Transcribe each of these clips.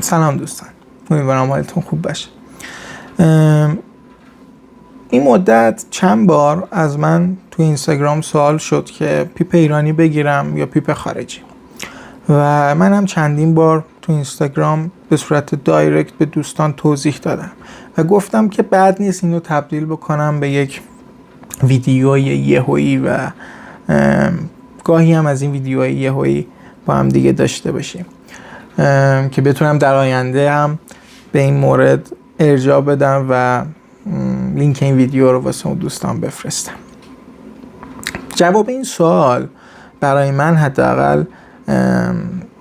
سلام دوستان، امیدوارم حالتون خوب باشه. این مدت چند بار از من تو اینستاگرام سوال شد که پیپ ایرانی بگیرم یا پیپ خارجی، و من هم چندین بار تو اینستاگرام به صورت دایرکت به دوستان توضیح دادم و گفتم که بد نیست اینو تبدیل بکنم به یک ویدیوی یهویی و گاهی هم از این ویدیوهای یهویی با هم دیگه داشته باشیم که بتونم در آینده هم به این مورد ارجاع بدم و لینک این ویدیو رو واسه اون دوستان بفرستم. جواب این سوال برای من حداقل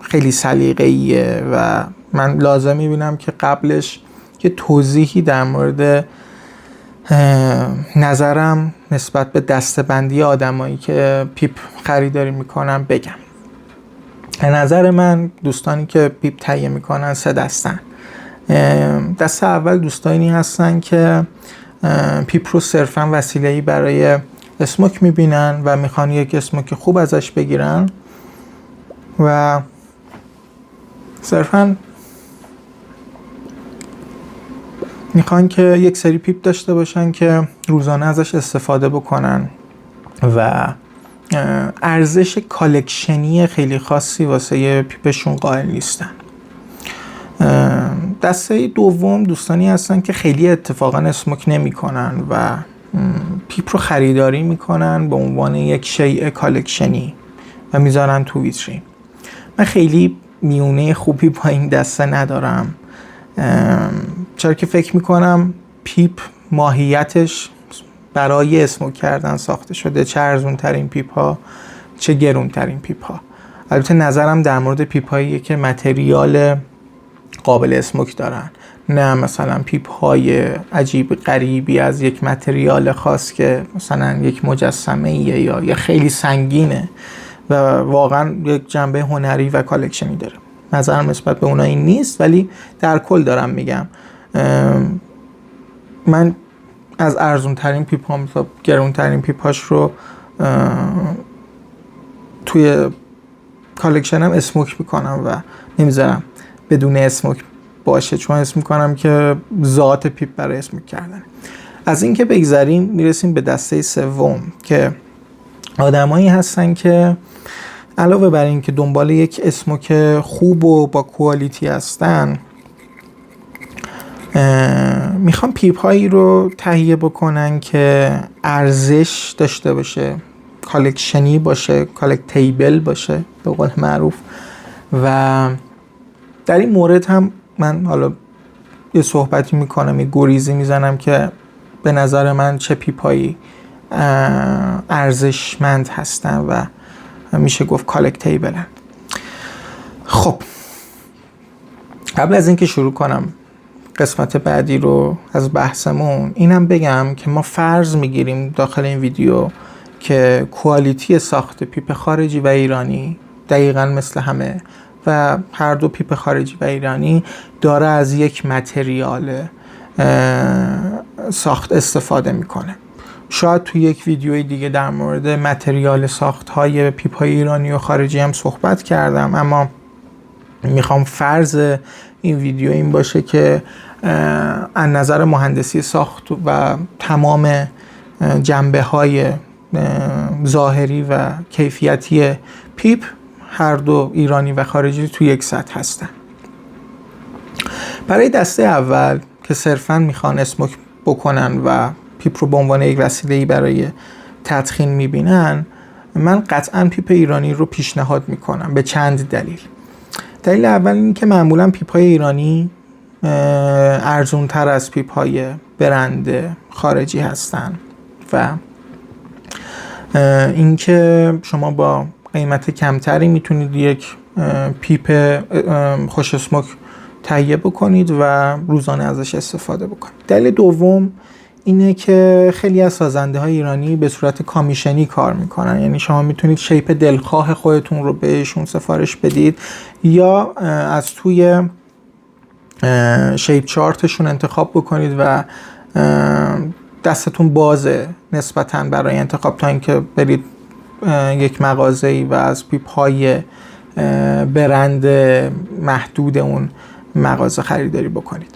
خیلی سلیقه‌ایه و من لازم می‌بینم که قبلش یه توضیحی در مورد نظرم نسبت به دسته‌بندی آدمایی که پیپ خریداری میکنن بگم. به نظر من دوستانی که پیپ تهیه میکنن 3 دستن. دسته اول دوستانی هستن که پیپ رو صرفا وسیله‌ای برای اسموک میبینن و میخوان یک اسموک خوب ازش بگیرن و صرفا میخوان که یک سری پیپ داشته باشن که روزانه ازش استفاده بکنن و ارزش کالکشنی خیلی خاصی واسه پیپشون قائل نیستن. دسته دوم دوستانی هستن که خیلی اتفاقا اسموک نمی کنن و پیپ رو خریداری میکنن به عنوان یک شیء کالکشنی و میذارن تو ویترین. من خیلی میونه خوبی با این دسته ندارم، چرا که فکر میکنم پیپ ماهیتش برای اسموک کردن ساخته شده، چه ارزون ترین پیپ ها چه گرون ترین پیپ ها. البته نظرم در مورد پیپ هاییه که متریال قابل اسموک دارن، نه مثلا پیپ های عجیب غریبی از یک متریال خاص که مثلا یک مجسمه یا خیلی سنگینه و واقعا یک جنبه هنری و کالکشنی داره. نظرم نسبت به اونها این نیست، ولی در کل دارم میگم من از ارزون ترین پیپ ها تا گرون ترین پیپ هاش رو توی کالکشنم اسموک میکنم و نمیذارم بدون اسموک باشه، چون اسم میکنم که ذات پیپ برای اسموک کردن. از این که بگذریم میرسیم به دسته سوم که آدمایی هستن که علاوه بر این که دنبال یک اسموک خوب و با کوالیتی هستن، میخوان پیپ هایی رو تهیه بکنن که ارزش داشته باشه، کالکشنی باشه، کالکتیبل باشه به قول معروف. و در این مورد هم من حالا یه صحبتی میکنم، یه گریزی میزنم که به نظر من چه پیپ هایی ارزشمند هستن و میشه گفت کالکتیبلن. خب قبل از اینکه شروع کنم قسمت بعدی رو از بحثمون، اینم بگم که ما فرض میگیریم داخل این ویدیو که کوالیتی ساخت پیپ خارجی و ایرانی دقیقاً مثل همه و هر دو پیپ خارجی و ایرانی داره از یک متریال ساخت استفاده میکنه. شاید توی یک ویدیوی دیگه در مورد متریال ساخت های پیپ های ایرانی و خارجی هم صحبت کردم، اما میخوام فرض این ویدیو این باشه که از نظر مهندسی ساخت و تمام جنبه های ظاهری و کیفیتی پیپ هر دو ایرانی و خارجی توی یک سطح هستن. برای دسته اول که صرفاً میخوان اسموک بکنن و پیپ رو به عنوان یک وسیله‌ای برای تدخین میبینن، من قطعاً پیپ ایرانی رو پیشنهاد میکنم به چند دلیل. دلیل اول این که معمولاً پیپ های ایرانی ارزون تر از پیپ های برند خارجی هستن و اینکه شما با قیمت کمتری میتونید یک پیپ خوش اسموک تهیه بکنید و روزانه ازش استفاده بکنید. دلیل دوم اینه که خیلی از سازنده های ایرانی به صورت کامیشنی کار میکنن، یعنی شما میتونید شیپ دلخواه خودتون رو بهشون سفارش بدید یا از توی شیپ چارتشون انتخاب بکنید و دستتون بازه نسبتاً برای انتخاب، تا اینکه برید یک مغازه‌ای و از پیپ های برند محدود اون مغازه خریداری بکنید.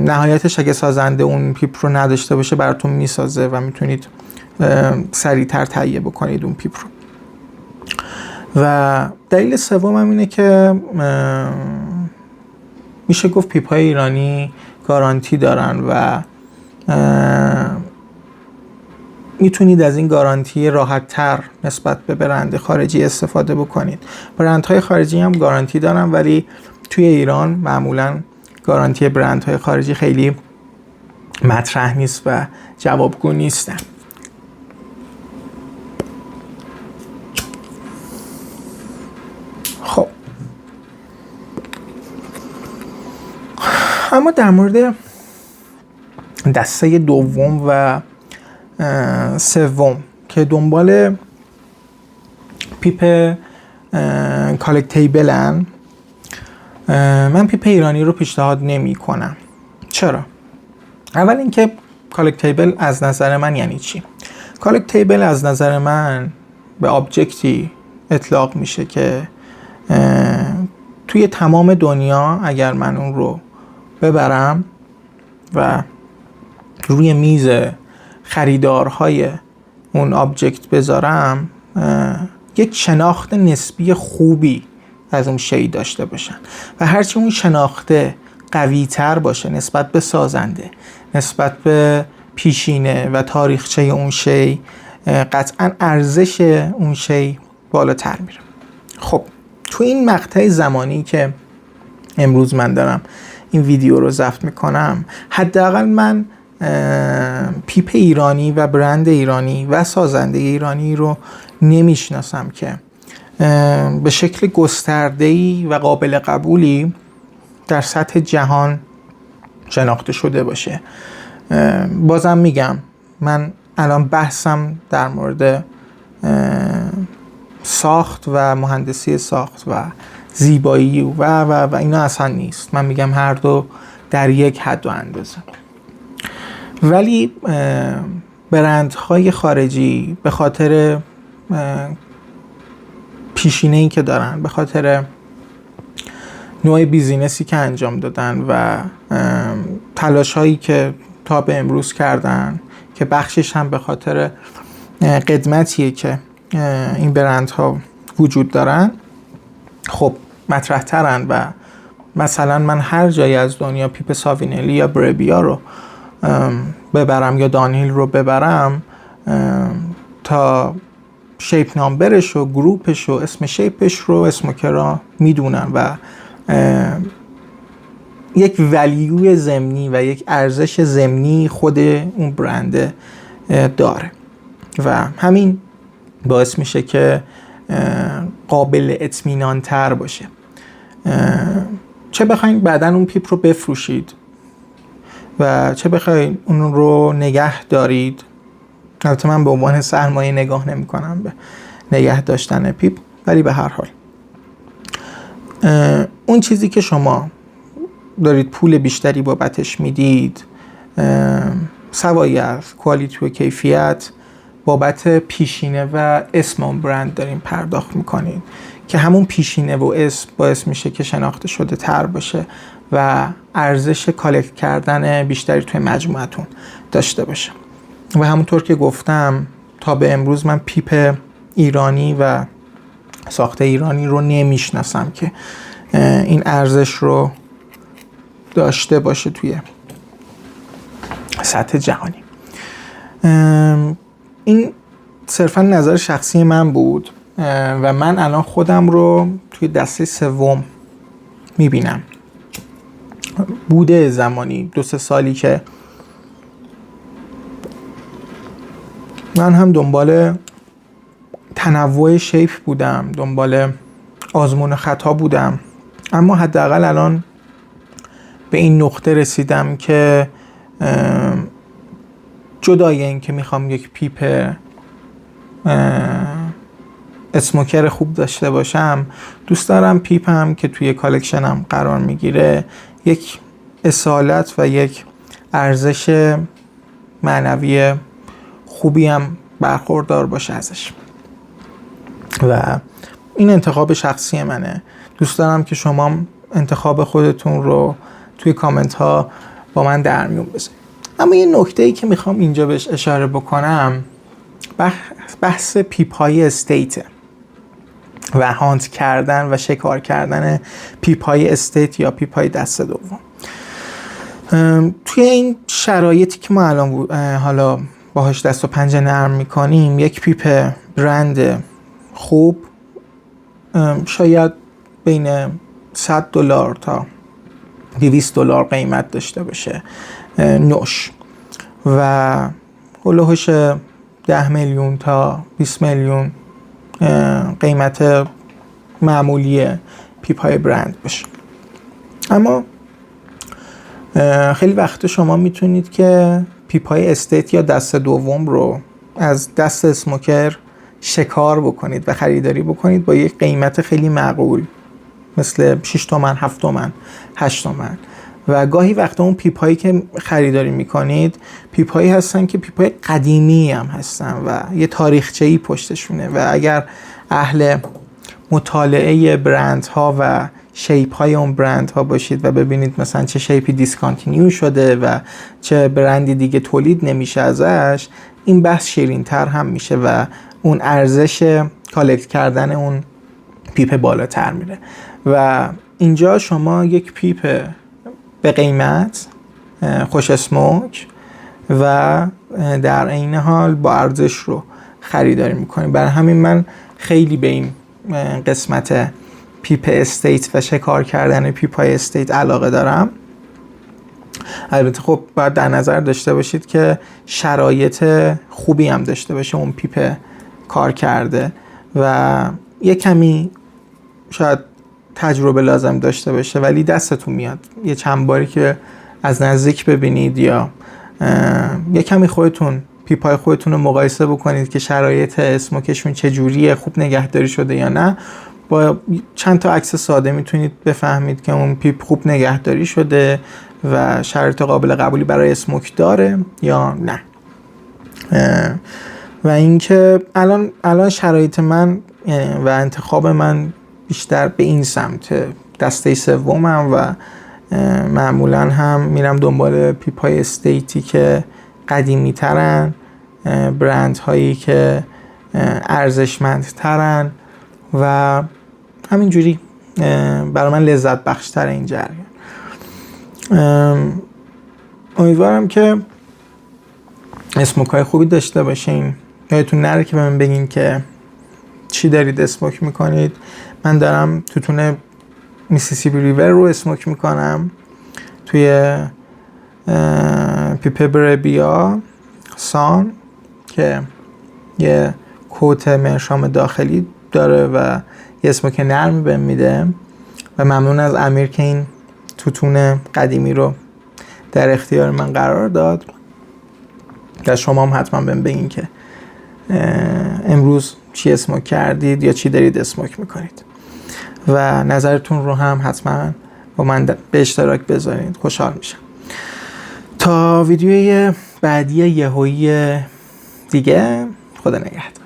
نهایتش اگه سازنده اون پیپ رو نداشته باشه براتون میسازه و میتونید سریعتر تهیه بکنید اون پیپ رو. و دلیل سوم هم اینه که میشه گفت پیپ های ایرانی گارانتی دارن و میتونید از این گارانتی راحت تر نسبت به برند خارجی استفاده بکنید. برندهای خارجی هم گارانتی دارن ولی توی ایران معمولا گارانتی برندهای خارجی خیلی مطرح نیست و جوابگو نیستن. خب اما در مورد دسته دوم و سوم که دنبال پیپ کالکتیبلن، من پیپ ایرانی رو پیشنهاد نمی کنم. چرا؟ اول اینکه کالکتیبل از نظر من یعنی چی؟ کالکتیبل از نظر من به آبجکتی اطلاق میشه که توی تمام دنیا اگر من اون رو ببرم و روی میز خریدارهای اون آبجکت بذارم، یک شناخت نسبی خوبی از اون شی داشته باشن و هرچی اون شناخته قوی تر باشه نسبت به سازنده، نسبت به پیشینه و تاریخچه اون شی، قطعا ارزش اون شی بالاتر میره. خب تو این مقطع زمانی که امروز من دارم این ویدیو رو ضبط میکنم، حداقل من پیپ ایرانی و برند ایرانی و سازنده ایرانی رو نمیشناسم که به شکل گسترده‌ای و قابل قبولی در سطح جهان شناخته شده باشه. بازم میگم من الان بحثم در مورد ساخت و مهندسی ساخت و زیبایی و اینا اصلا نیست. من میگم هر دو در یک حد و اندازه. ولی برندهای خارجی به خاطر پیشینه‌ای که دارن، به خاطر نوع بیزینسی که انجام دادن و تلاش‌هایی که تا به امروز کردن که بخشش هم به خاطر قدمتیه که این برندها وجود دارن، خب مطرح ترن و مثلا من هر جایی از دنیا پیپ ساوینلی یا بربیا رو ببرم یا دانهیل رو ببرم، تا شیپ نامبرش و گروپش و اسم شیپش رو اسموکرا میدونن و یک ولیو ضمنی و یک ارزش ضمنی خود اون برند داره و همین باعث میشه که قابل اطمینان تر باشه. چه بخواین بعداً اون پیپ رو بفروشید و چه بخواین اون رو نگه دارید، البته من به عنوان سرمایه نگاه نمی کنم به نگه داشتن پیپ، ولی به هر حال اون چیزی که شما دارید پول بیشتری بابتش میدید، سوایی از کوالیتی و کیفیت، بابت پیشینه و اسم اون برند دارین پرداخت میکنین که همون پیشینه و اسم باعث میشه که شناخته شده تر باشه و ارزش کالکت کردن بیشتری توی مجموعتون داشته باشه. و همونطور که گفتم تا به امروز من پیپ ایرانی و ساخت ایرانی رو نمیشناسم که این ارزش رو داشته باشه توی سطح جهانی. این صرفا نظر شخصی من بود و من الان خودم رو توی دسته سوم میبینم. بوده زمانی 2-3 سالی که من هم دنبال تنوع شیپ بودم، دنبال آزمون خطا بودم، اما حداقل الان به این نقطه رسیدم که جدای این که میخوام یک پیپ اسموکر خوب داشته باشم، دوست دارم پیپم که توی کالکشنم قرار میگیره یک اصالت و یک ارزش معنوی خوبی هم برخوردار باشه ازش. و این انتخاب شخصی منه. دوست دارم که شما انتخاب خودتون رو توی کامنت ها با من در میون بذارید. اما یه نکته‌ای که میخوام اینجا بهش اشاره بکنم بحث پیپ های استیت و هانت کردن و شکار کردن پیپ های استیت یا پیپ های دست دوم. توی این شرایطی که ما الان حالا باهاش دست و پنجه نرم میکنیم، یک پیپ برند خوب شاید بین $100 تا $200 قیمت داشته باشه نوش و هلوهوش 10 میلیون تا 20 میلیون قیمت معمولی پیپ های برند باشه. اما خیلی وقت شما میتونید که پیپ های استیت یا دست دوم رو از دست اسموکر شکار بکنید و خریداری بکنید با یک قیمت خیلی معقول، مثل 6 تومن، 7 تومن، 8 تومن. و گاهی وقتا اون پیپ هایی که خریداری میکنید پیپ هایی هستن که پیپ های قدیمی هم هستن و یه تاریخچه‌ای پشتشونه و اگر اهل مطالعه برند ها و شیپ های اون برند ها باشید و ببینید مثلا چه شیپی دیسکانتینیو شده و چه برندی دیگه تولید نمیشه ازش، این بحث شیرین تر هم میشه و اون ارزش کالکت کردن اون پیپ بالاتر میره. و اینجا شما یک پیپ به قیمت، خوش اسموک و در عین حال با ارزش رو خریداری میکنید. برای همین من خیلی به این قسمت پیپ استیت و شکار کردن پیپ های استیت علاقه دارم. البته خب باید در نظر داشته باشید که شرایط خوبی هم داشته باشه اون پیپ کار کرده و یه کمی شاید تجربه لازم داشته باشه، ولی دستتون میاد یه چند باری که از نزدیک ببینید یا یه کمی خودتون پیپای خودتون رو مقایسه بکنید که شرایط اسموکشون چجوریه، خوب نگهداری شده یا نه. با چند تا عکس ساده میتونید بفهمید که اون پیپ خوب نگهداری شده و شرایط قابل قبولی برای اسموک داره یا نه. و اینکه الان شرایط من و انتخاب من بیشتر به این سمت دسته سومم و معمولا هم میرم دنبال پیپای استیتی که قدیمی ترن، برند هایی که ارزشمند ترن و همینجوری برای من لذت بخش تر این جریان. امیدوارم که اسموک های خوبی داشته باشین. یادتون نره که به من بگین که چی دارید اسموک میکنید. من دارم توتون میسیسیپی ریور رو اسموک میکنم توی پیپ بربیا سان که یه کوت مرشام داخلی داره و یه اسموک نرمی بهم میده و ممنون از امیر که این توتون قدیمی رو در اختیار من قرار داد. و شما هم حتما بهم بگین که امروز چی اسموک کردید یا چی دارید اسموک میکنید و نظرتون رو هم حتما با من به اشتراک بذارید. خوشحال میشم. تا ویدیوی بعدی یهویی دیگه، خدا نگهدار.